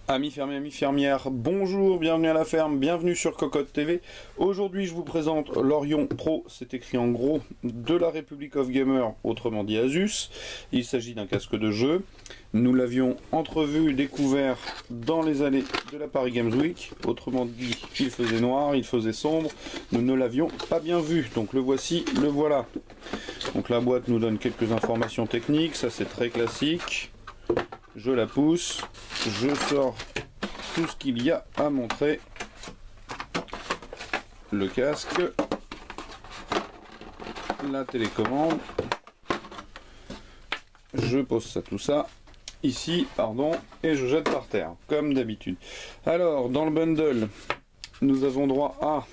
Amis fermiers, amis fermières, bonjour, bienvenue à la ferme, bienvenue sur Cocotte TV. Aujourd'hui je vous présente l'Orion Pro, c'est écrit en gros, de la Republic of Gamers, autrement dit Asus. Il s'agit d'un casque de jeu. Nous l'avions entrevu, découvert dans les allées de la Paris Games Week. Autrement dit, il faisait noir, il faisait sombre, nous ne l'avions pas bien vu. Donc le voici, le voilà. Donc la boîte nous donne quelques informations techniques, ça c'est très classique. Je la pousse, je sors tout ce qu'il y a à montrer. Le casque, la télécommande. Je pose ça, tout ça ici, pardon, et je jette par terre, comme d'habitude. Alors, dans le bundle, nous avons droit à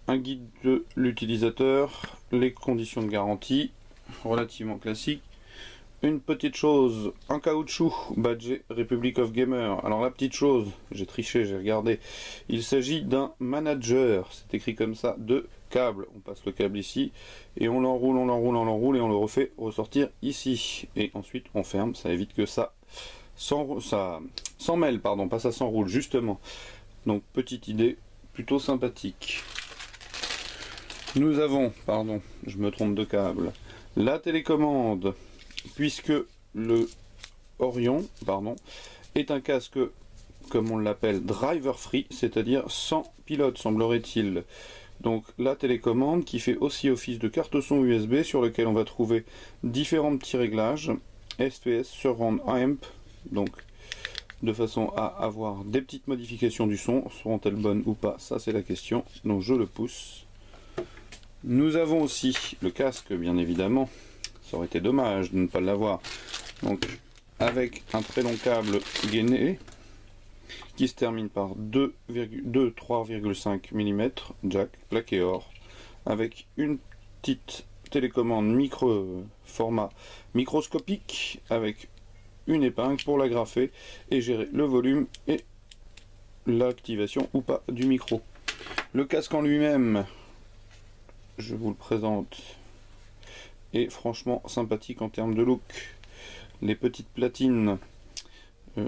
un guide de l'utilisateur, les conditions de garantie, relativement classique. Une petite chose, en caoutchouc, badgé Republic of Gamers. Alors la petite chose, j'ai triché, j'ai regardé, il s'agit d'un manager, c'est écrit comme ça, de câble. On passe le câble ici, et on l'enroule, on l'enroule, on l'enroule, et on le refait ressortir ici. Et ensuite on ferme, ça évite que ça s'en mêle, pardon, pas ça s'enroule, justement. Donc petite idée, plutôt sympathique. Nous avons, pardon, je me trompe de câble, la télécommande, puisque le Orion, pardon, est un casque, comme on l'appelle, driver free, c'est-à-dire sans pilote, semblerait-il. Donc la télécommande qui fait aussi office de carte son USB, sur lequel on va trouver différents petits réglages, SPS, surround amp, donc de façon à avoir des petites modifications du son. Seront-elles bonnes ou pas, ça c'est la question, donc je le pousse. Nous avons aussi le casque, bien évidemment. Ça aurait été dommage de ne pas l'avoir. Donc, avec un très long câble gainé qui se termine par 3,5 mm jack plaqué or, avec une petite télécommande format microscopique avec une épingle pour l'agrafer et gérer le volume et l'activation ou pas du micro. Le casque en lui-même, je vous le présente, et franchement sympathique en termes de look. Les petites platines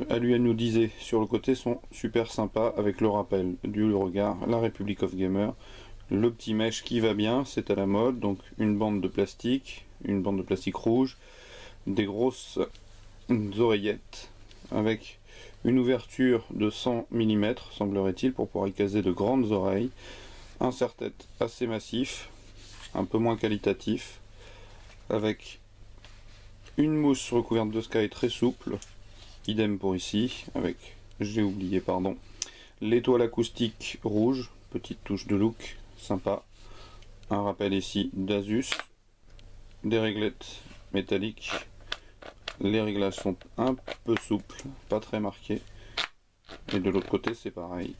Aluel nous disait sur le côté sont super sympas, avec le rappel du regard, la Republic of Gamers, le petit mèche qui va bien, c'est à la mode, donc une bande de plastique rouge, des grosses oreillettes avec une ouverture de 100 mm semblerait-il pour pouvoir y caser de grandes oreilles, un serre-tête assez massif, un peu moins qualitatif, avec une mousse recouverte de sky très souple, idem pour ici, avec, j'ai oublié, pardon, l'étoile acoustique rouge, petite touche de look, sympa, un rappel ici d'Asus, des réglettes métalliques, les réglages sont un peu souples, pas très marqués, et de l'autre côté c'est pareil,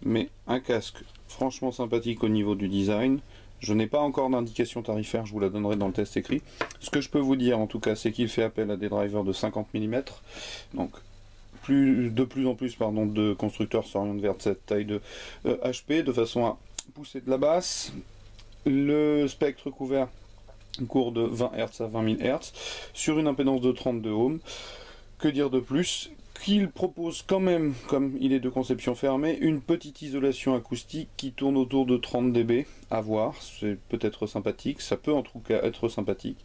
mais un casque franchement sympathique au niveau du design. Je n'ai pas encore d'indication tarifaire, je vous la donnerai dans le test écrit. Ce que je peux vous dire en tout cas, c'est qu'il fait appel à des drivers de 50 mm. Donc de plus en plus de constructeurs s'orientent vers cette taille de HP, de façon à pousser de la basse. Le spectre couvert court de 20 Hz à 20 000 Hz sur une impédance de 32 ohms. Que dire de plus? Qu'il propose quand même, comme il est de conception fermée, une petite isolation acoustique qui tourne autour de 30 dB, à voir, c'est peut-être sympathique, ça peut en tout cas être sympathique,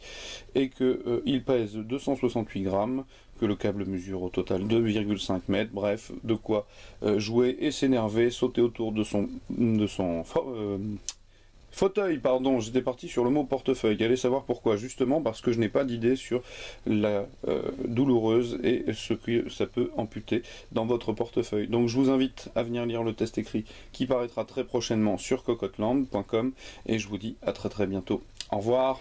et que il pèse 268 grammes, que le câble mesure au total 2,5 mètres, bref, de quoi jouer et s'énerver, sauter autour de son fauteuil, pardon, j'étais parti sur le mot portefeuille. Allez savoir pourquoi, justement parce que je n'ai pas d'idée sur la douloureuse et ce que ça peut amputer dans votre portefeuille. Donc je vous invite à venir lire le test écrit qui paraîtra très prochainement sur cocotteland.com et je vous dis à très bientôt. Au revoir.